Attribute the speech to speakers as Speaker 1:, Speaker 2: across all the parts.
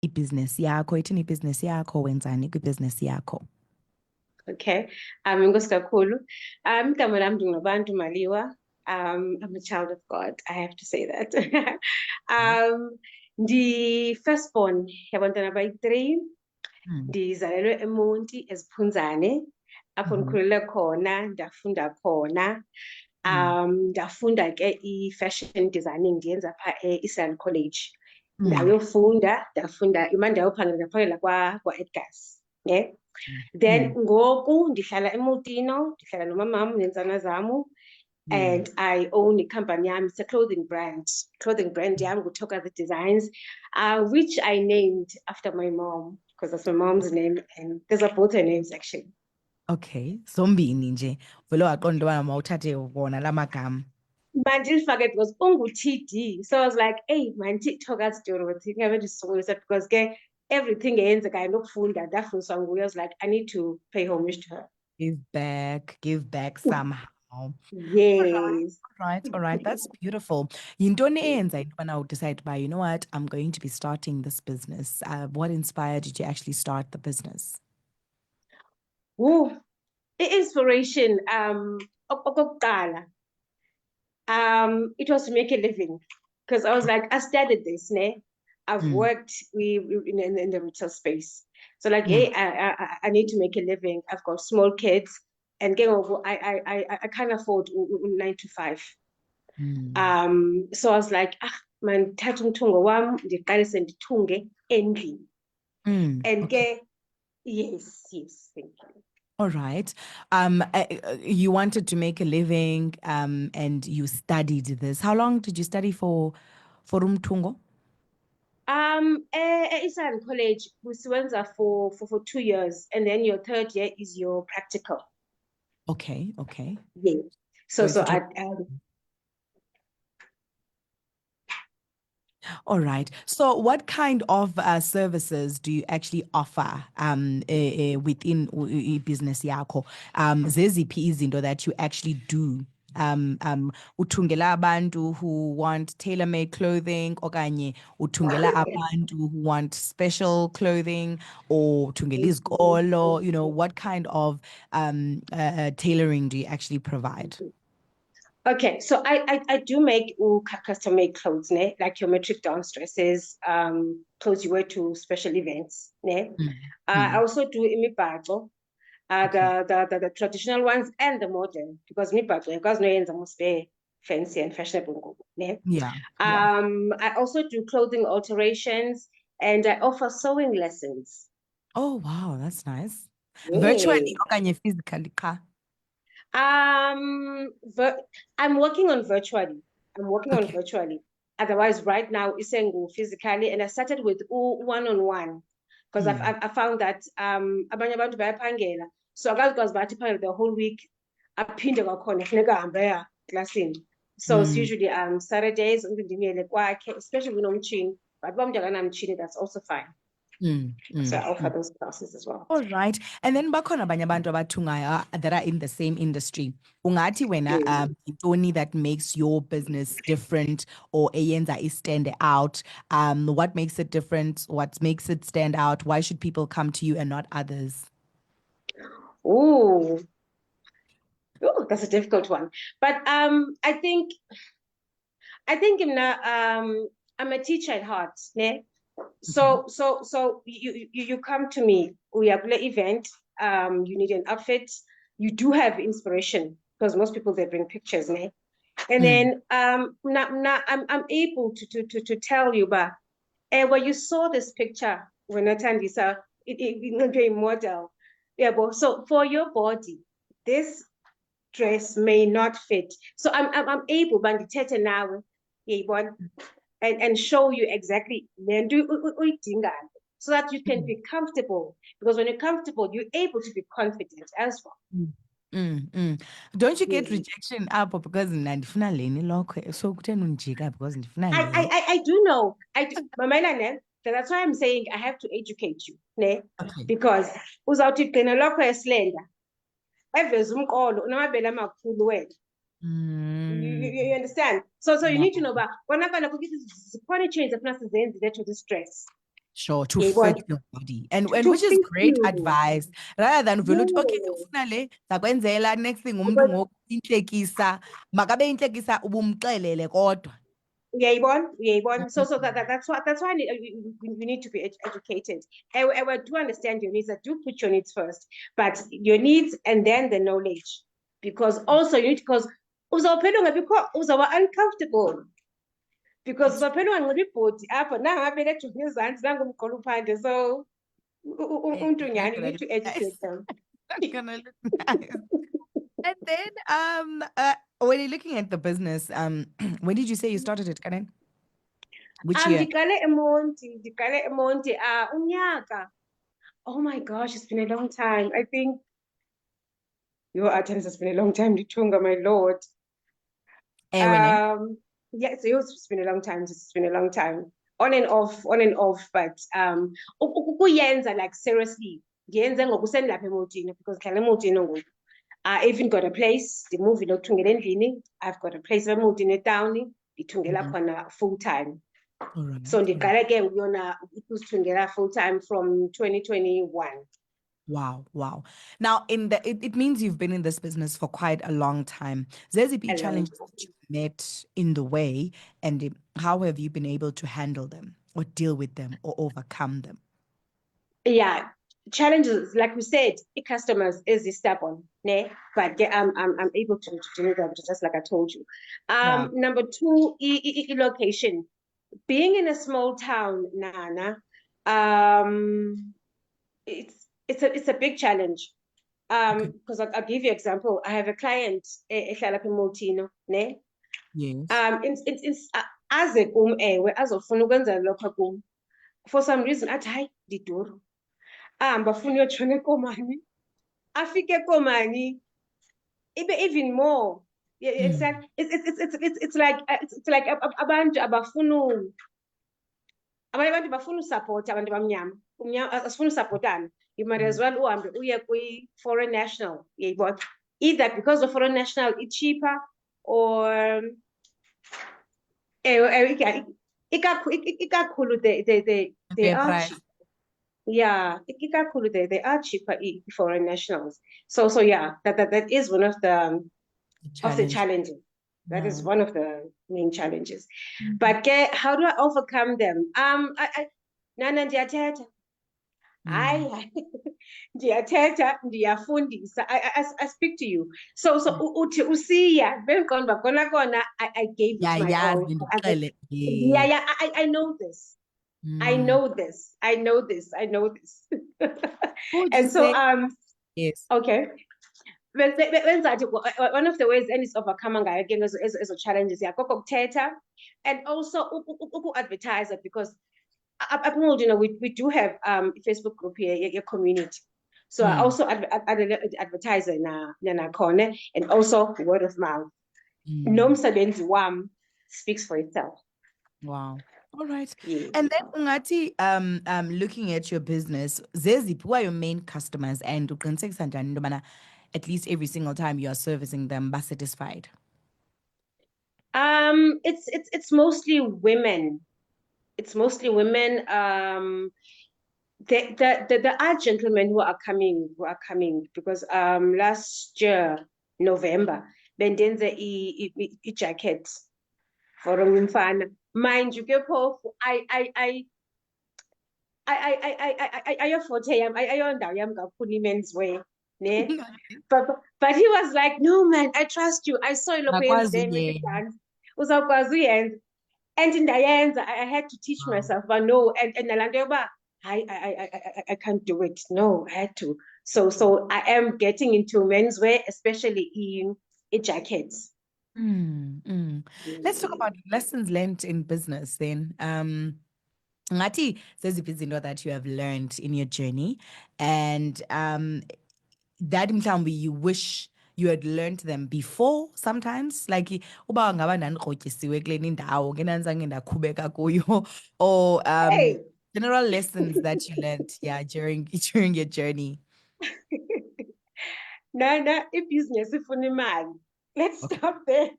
Speaker 1: ibhizinesi yakho, ithini ibhizinesi yakho, wenzani kwibhizinesi yakho?
Speaker 2: Okay. Inkosi kakhulu. Igama lami ndinguNobantu Maliwa. I'm a child of God. I have to say that. The firstborn yabantwana abayi-3. Ndizalelwe eMonti eZiphunzane, apho ndikhulele khona, ndafunda khona. Ndafunda ke i-fashion designing ndiyenza pha e-Eastern College. Ndafunda imane ndaphangela kwa-Edgars, ne? Then ngoku ndihlala eMultino, ndihlala nomamam neentsana zam, and I own a company yam. It's a clothing brand. Clothing brand yam nguThokazi Designs, which I named after my mom because that's my mom's name, and those are both her names actually.
Speaker 1: Okay, zombini nje vele waqonda into yobana mawuthathe wona la magama.
Speaker 2: Mandilifake because ungu-TD, so I was like, hey man, Thokazi Dorothy ngabe ndisokolisa because ke everything eyenzekayo nokufunda ndafundiswa nguye. I was like, I need to pay homage to her.
Speaker 1: Give back somehow.
Speaker 2: Yes.
Speaker 1: All right, that's beautiful. Yintoni eyenza into yobana udecide uba, you know what, I'm going to be starting this business? What inspired you to actually start the business?
Speaker 2: Inspiration, okokuqala, it was to make a living, because I was like, I started this, ne? I've worked in the retail space, so like, hey, I need to make a living. I've got small kids, and I can't afford 9 to 5. So I was like, man, thatha umthungo wam ndiqalise ndithunge endlini. And yes, thank you.
Speaker 1: All right. You wanted to make a living, and you studied this. How long did you study for umthungo?
Speaker 2: Eastern College, we went for 2 years, and then your 3rd year is your practical.
Speaker 1: Okay.
Speaker 2: Yeah. So I.
Speaker 1: All right. So what kind of services do you actually offer within business yakho? Zeziphi izinto that you actually do? Uthungela abantu who want tailor-made clothing, okanye uthungela abantu who want special clothing, or uthungela izikolo, you know, what kind of tailoring do you actually provide?
Speaker 2: Okay, so I do make custom-made clothes, ne? Like your metric dance dresses, clothes you wear to special events, ne? I also do imibhaco, the traditional ones and the modern, because imibhaco, because no one's almost very fancy and fashionable, ne?
Speaker 1: Yeah.
Speaker 2: I also do clothing alterations, and I offer sewing lessons.
Speaker 1: Oh wow, that's nice.
Speaker 2: Yeah.
Speaker 1: Virtually okanye physically ka?
Speaker 2: I'm working on virtually. On virtually. Otherwise, right now, it's saying physically, and I started with one-on-one, because I found that abanye abantu bayaphangela, so akazikwazi bathi phangela the whole week aphinde kwakhona funeka ahambe aya klasini. So it's usually Saturdays, especially kunomtshini, but uba umuntu akanamtshini, that's also fine. So I offer those classes as well.
Speaker 1: All right. And then bakhona abanye abantu abathungayo that are in the same industry. Ungathi wena yintoni that makes your business different, or eyenza stand out? What makes it different? What makes it stand out? Why should people come to you and not others?
Speaker 2: Oh, that's a difficult one. But I think I'm a teacher at heart, ne? So you come to me, we have an event, you need an outfit, you do have inspiration, because most people, they bring pictures, ne? And then now I'm able to tell you, but when you saw this picture, when I turned this out, it be a model. Yeah, but so for your body, this dress may not fit. So I'm able, banditete now, and show you exactly so that you can be comfortable. Because when you're comfortable, you're able to be confident as well.
Speaker 1: Don't you get rejection up because ndifuna leni lokho, so kutheni unjika because ndifuna leni?
Speaker 2: I do know. Mamela, that's why I'm saying I have to educate you, ne? Because uzawuthi gqina lokho eslender eveza umqolo unamabele amakhulu wena. You understand? So you need to know about when I'm going to put chains of to this dress.
Speaker 1: Sure, to
Speaker 2: Yayibona?
Speaker 1: fit your body. And
Speaker 2: To
Speaker 1: which is
Speaker 2: fit
Speaker 1: great
Speaker 2: you.
Speaker 1: advice. Rather than vele uthi, okay,
Speaker 2: Yeah.
Speaker 1: ufuna le, zakwenzela next thing umuntu
Speaker 2: Because
Speaker 1: ngoku inhlekisa, makabe inhlekisa ubumxelele kodwa.
Speaker 2: yayibona. So that's why we need to be educated. I do understand your needs. I do put your needs first, but your needs and then the knowledge, because also you need, because uzawuphela uzawuba uncomfortable, because uzawuphela unganxiba ibhodi apha nangabe lejonge ezantsi nangumqolo uphande. So umuntu nyhani, you need to educate them.
Speaker 1: Gonna look nice. And then when you're looking at the business, when did you say you started it, Karen? Which year?
Speaker 2: Ndiqale eMonti, unyaka. Oh my gosh, it's been a long time. I think your attendance has been a long time, Litunga, my lord.
Speaker 1: When
Speaker 2: Yes, it's been a long time. It's been a long time. On and off, but ukuyenza, like seriously, ndiyenze ngokusendlapha eMotini, because khala eMotini ngoku. I even got a place, the movie lokuthungela endlini. I've got a place eMotini eTown, ndithungela khona full time.
Speaker 1: all right.
Speaker 2: So ndiqale ke uyona ukuzithungela full time from 2021.
Speaker 1: Wow. Now, it means you've been in this business for quite a long time. Zeziphi
Speaker 2: A long
Speaker 1: challenges that you met in the way, and how have you been able to handle them or deal with them or overcome them?
Speaker 2: Yeah, challenges, like we said, customers is stubborn, ne? But I'm able to do them, just like I told you.
Speaker 1: Yeah.
Speaker 2: Number two, location. Being in a small town, Nana, it's a big challenge. Because I'll give you an example. I have a client, ehlala apha eMotino, ne?
Speaker 1: Yes.
Speaker 2: It's aze kum ewe azofuna ukwenza lokho kum. For some reason, athi hayi liduru. Bafuna uyotshona eKomani. Afike eKomani, even more. Yeah, exactly. It's like abantu abafuna abanye abantu bafuna usupport abantu bamnyama asifuna usupportana. You might as well uhambe uye kwi-foreign national, yayibona, either because the foreign national is cheaper or ikakhulu they are
Speaker 1: price.
Speaker 2: cheap. Yeah, ikakhulu they are cheaper, foreign nationals. So yeah, that is one of the challenges. That is one of the main challenges. But how do I overcome them? Nana ndiyathetha. Hayi, ndiyathetha, ndiyafundisa. I speak to you. So uthi usiya, bendiqonda uba kona I gave it my all. Yeah, I know this. I know this. And so
Speaker 1: yes.
Speaker 2: Okay. One of the ways and it's overcome again as challenges, yeah, kokuthetha, and also advertise it, because we do have a Facebook group here, your community. So I also advertise na corner, and also word of mouth. Nomsebenzi wam speaks for itself.
Speaker 1: Wow. All right.
Speaker 2: Yes.
Speaker 1: And then Ungati, looking at your business, zeziphi, who are your main customers, and uqinisekisa njani into yobana at least every single time you are servicing them, ba satisfied?
Speaker 2: It's mostly women. It's mostly women. There are gentlemen who are coming because last year November bendenze I jackets for umfana. Mind you, I forte yam ayondawo yam kakhulu men's wear, ne? But he was like, no man, I trust you. I saw you uzawukwazi uyenza. And ndayenza, I had to teach myself, but no, and nalando yoba I can't do it. No, I had to. So I am getting into menswear, especially in jackets.
Speaker 1: Let's talk about lessons learned in business then. Ngati zeziphi izinto that you have learned in your journey, and that mhlawumbi you wish you had learned them before sometimes, like uba ngaba ndandigrhotyisiwe kule ndawo ngenanzange ndakhubeka kuyo, or general lessons that you learned during your journey.
Speaker 2: Nana, business ifuna imali. Let's stop there.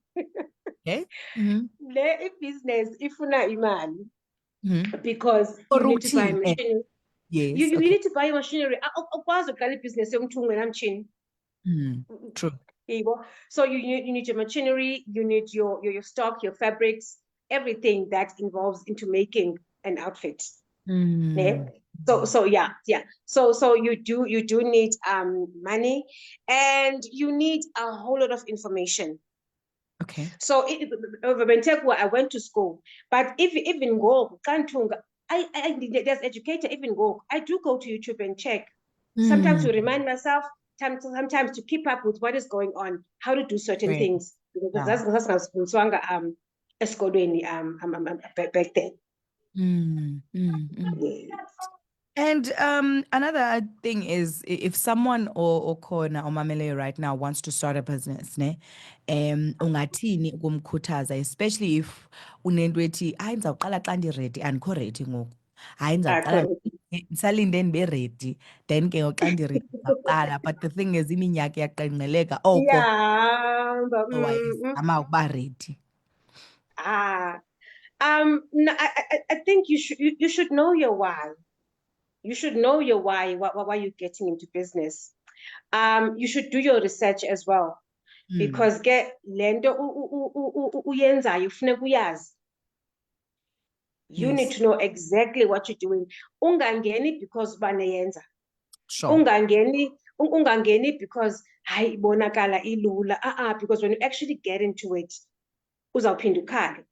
Speaker 1: Okay.
Speaker 2: Le business ifuna imali. because
Speaker 1: For
Speaker 2: you need to buy
Speaker 1: routine,
Speaker 2: machinery.
Speaker 1: yes,
Speaker 2: You
Speaker 1: okay.
Speaker 2: need to buy machinery. Awukwazi uqala ibhizinesi yomntu ungenamtshini.
Speaker 1: True.
Speaker 2: So you need your machinery, you need your stock, your fabrics, everything that involves into making an outfit. Yeah. So yeah. So you do need money, and you need a whole lot of information.
Speaker 1: Okay.
Speaker 2: So I went to school, but even go there's educator even go. I do go to YouTube and check. Sometimes to remind myself, sometimes to keep up with what is going on, how to do certain
Speaker 1: Right.
Speaker 2: things. Because
Speaker 1: Yeah.
Speaker 2: that's esikolweni back then.
Speaker 1: And another thing is if someone or khona or mamele right now wants to start a business, ne, ungathini ukumkhuthaza, especially if unento ethi hayi ndizawuqala xa ndiready andikho ready ngoku. Hayi ndizawuqala ndisalinde ndibe ready then ke ngoku xa ndiready ndizawuqala. But the thing is iminyaka iyaqengqeleka oko
Speaker 2: Yeah.
Speaker 1: wayezama ukuba ready.
Speaker 2: No, I think you should know your why. You should know your why you're getting into business. You should do your research as well, because get lento uyenzayo ufuneka uyazi. You need to know exactly what you're doing. Ungangeni because baneyenza.
Speaker 1: Sure.
Speaker 2: Ungangeni because hayi ibonakala ilula. Because when you actually get into it, uzawuphinda ukhale.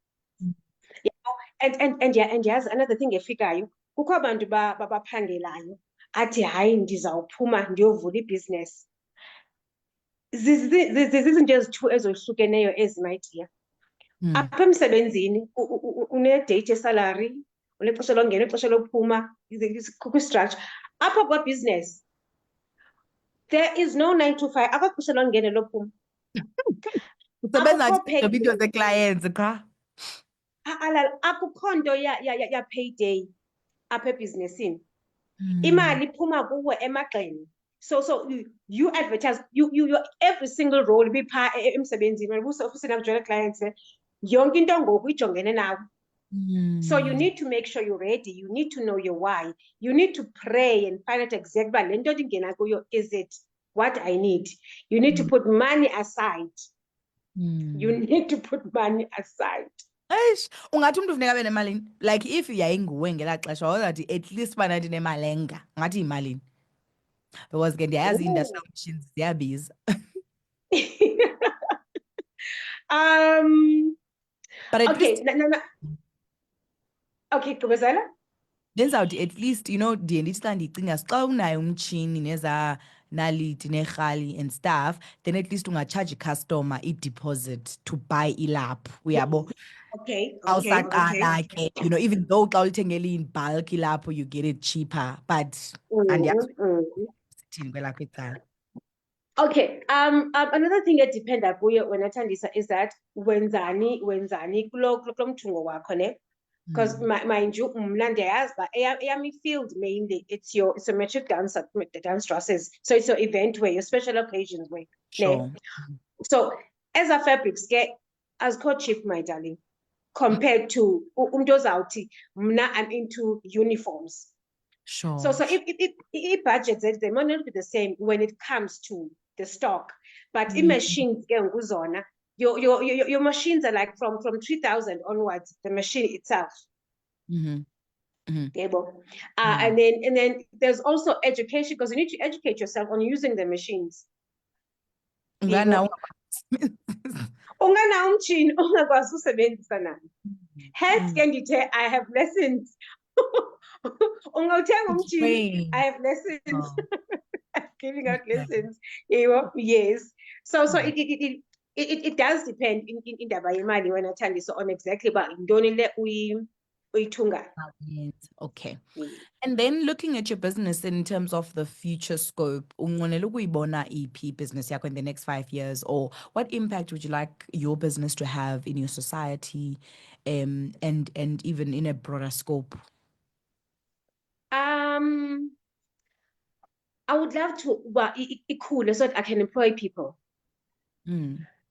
Speaker 2: And yazi another thing efikayo, kukho abantu baphangelayo athi hayi ndizawuphuma ndiyovula ibhizinesi. Zizinto ezithi ezohlukeneyo ezi, my dear. Apha emsebenzini une-date yesalary, unexesha longena, ixesha lokuphuma, kwi-structure. Apha kwabhizinesi there is no 9 to 5, akho xesha longena lophuma.
Speaker 1: Usebenza into ze-clients qha.
Speaker 2: Akukho nto ya-payday apha ebhizinesini. Imali iphuma kuwe emagxeni. So you advertise, you every single role bipha emsebenzini, when ofisini akujoyina clients, yonke into ngoku ijongene nawe. So you need to make sure you're ready. You need to know your why. You need to pray and find out exactly uba le nto ndingena kuyo, is it what I need? You need to put money aside. You need to put money aside.
Speaker 1: Eish, ungathi umuntu funeka abe nemalini? Like if yayinguwe ngelaa xesha wawuzathi at least bana ndinemalenga ngathi yimalini? Because ke ndiyayazi i-industrial machines ziyabiza. But at
Speaker 2: Okay,
Speaker 1: least
Speaker 2: no. Okay, Kubazala?
Speaker 1: ndenzawuthi at least, you know, ndiye ndithi xa ndiyicinga xa unayo umtshini neza naliti nerhali and stuff, then at least ungacharge i-customer i-deposit to buy ilaphu, uyabo?
Speaker 2: Okay.
Speaker 1: Awusaqala ke, you know, even though xa ulithengele in bulk ilapho you get it cheaper, but andiyazi sithini kwelakho icala.
Speaker 2: Okay, another thing that depend kuyo wena Thandisa is that wenzani kulo mthungo wakho, ne? Because mind you, mna ndiyayazi uba eyam field mainly it's a metric dance dresses, so it's your event wear, your special occasions wear.
Speaker 1: Sure.
Speaker 2: So as a fabrics get as cheap, my darling, compared to umntu ozawuthi mna I'm into uniforms.
Speaker 1: Sure.
Speaker 2: So if budgets they might not be the same when it comes to the stock, but in machines your machines are like from 3,000 onwards, the machine itself. And then there's also education, because you need to educate yourself on using the machines. Unganawo umtshini ungakwazi usebenzisa nani. Hence ke ndithe I have lessons. Ungawuthenga umtshini, I have lessons. Giving out lessons. Yes. So it does depend in indaba yemali wena Thandisa on exactly uba yintoni le uyithungayo.
Speaker 1: Okay. And then looking at your business in terms of the future scope, unqwenela ukuyibona iphi business yakho in the next 5 years, or what impact would you like your business to have in your society, and even in a broader scope?
Speaker 2: I would love to ikhule so that I can employ people.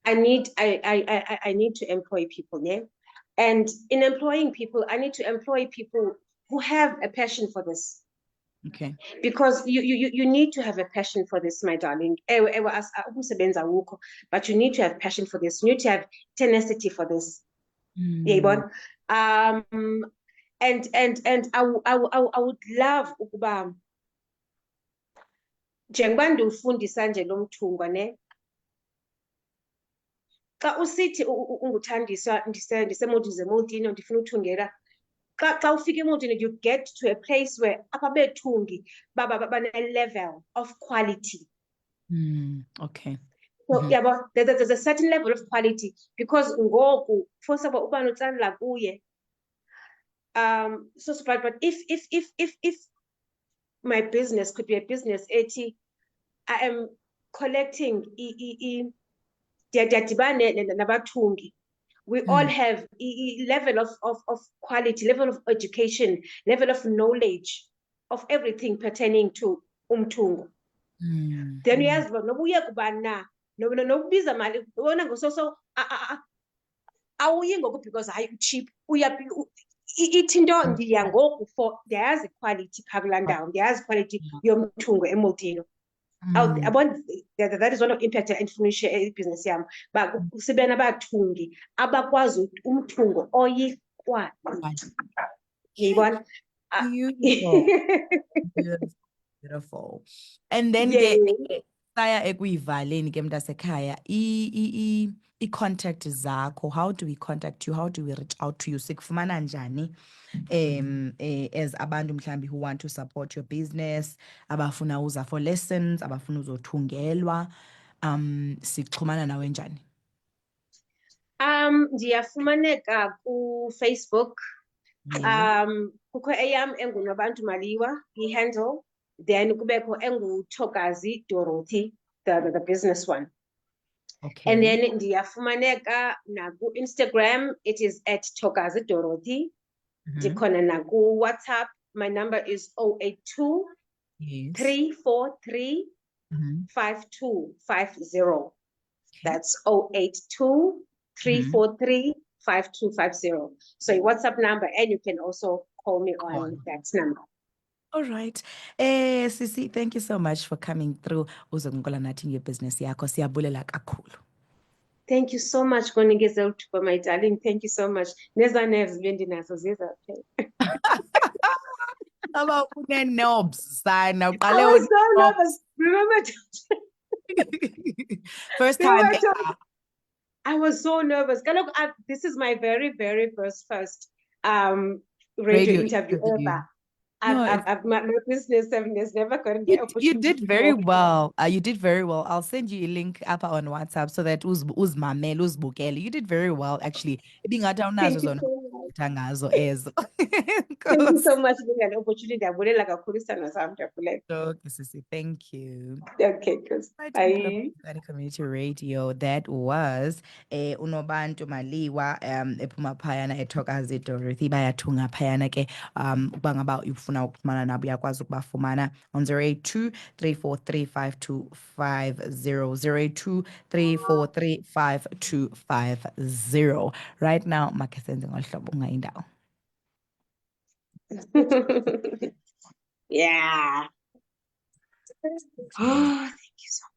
Speaker 2: I need to employ people, yeah. And in employing people, I need to employ people who have a passion for this.
Speaker 1: Okay.
Speaker 2: Because you need to have a passion for this, my darling. Ukusebenza awukho, but you need to have passion for this. You need to have tenacity for this. Yayibona? And I would love ukuba njengoba ndiwufundisa nje lo mthungwa ne, xa usithi unguthandiswa ndisemodini zemodini ndifuna uthungela, xa ufika emodini, you get to a place where apha bethungi bane-level of quality.
Speaker 1: Okay.
Speaker 2: So yabo, there's a certain level of quality, because ngoku force uba notsandla kuye. So but if my business could be a business ethi I am collecting ndiyadibana nabathungi, we all have level of quality, level of education, level of knowledge of everything pertaining to umthungo. Then uyazi uba noba uye kubani na, nokubiza mali, ubona ngososo awuyi ngoku because hayi cheap, ithi into ndiya ngoku for ndiyayazi quality phaa kulaa ndawo, ndiyayazi quality yomthungo emotini. That is one of impact endifuna uyishiya ibhizinesi yam, uba sibe nabathungi abakwazi umthungo oyikwazi. Yayibona?
Speaker 1: Beautiful. And then saya ekuyivaleni ke mntasekhaya, i-contact zakho, how do we contact you, how do we reach out to you, sikufumana njani as abantu mhlambi who want to support your business, abafuna uza for lessons, abafuna uzothungelwa, sixhumana nawe njani?
Speaker 2: Ndiyafumaneka ku-Facebook. Kukho eyam enguNobantu Maliwa, i-handle, then kubekho enguThokazi Dorothy, the business one.
Speaker 1: Okay.
Speaker 2: And then ndiyafumaneka naku-Instagram, it is at Thokazi Dorothy. Ndikhona naku-WhatsApp, my number is 082 343 5250. That's 082 343 5250. So your WhatsApp number, and you can also call me on that number.
Speaker 1: All right. Sisi, thank you so much for coming through. Uzongola nathi ngebusiness yakho. Siyabulela kakhulu.
Speaker 2: Thank you so much, Konigeza Utuba, my darling. Thank you so much. Neza nerves bendinazo zizaphe.
Speaker 1: Aba une-knobs sana.
Speaker 2: I was so nervous. Remember?
Speaker 1: First time.
Speaker 2: I was so nervous. This is my very, very first radio interview ever. My business has never gotten the opportunity.
Speaker 1: You did very well. You did very well. I'll send you a link up on WhatsApp so that uzmamele uzbukele. You did very well, actually.
Speaker 2: Thank you so much. Thank you so much for the opportunity.
Speaker 1: Thank you.
Speaker 2: Okay, good. Bye.
Speaker 1: Community Radio. That was Unobantu Maliwa ephuma phayana eThokazi Dorothy bayathunga phayana ke bangaba ufuna ukumana nabo uyakwazi ukubafumana on 082 343 5250 082 343 5250. Right now makhe senze ngohlobo ungayindawo.
Speaker 2: Yeah. Oh, thank you so much.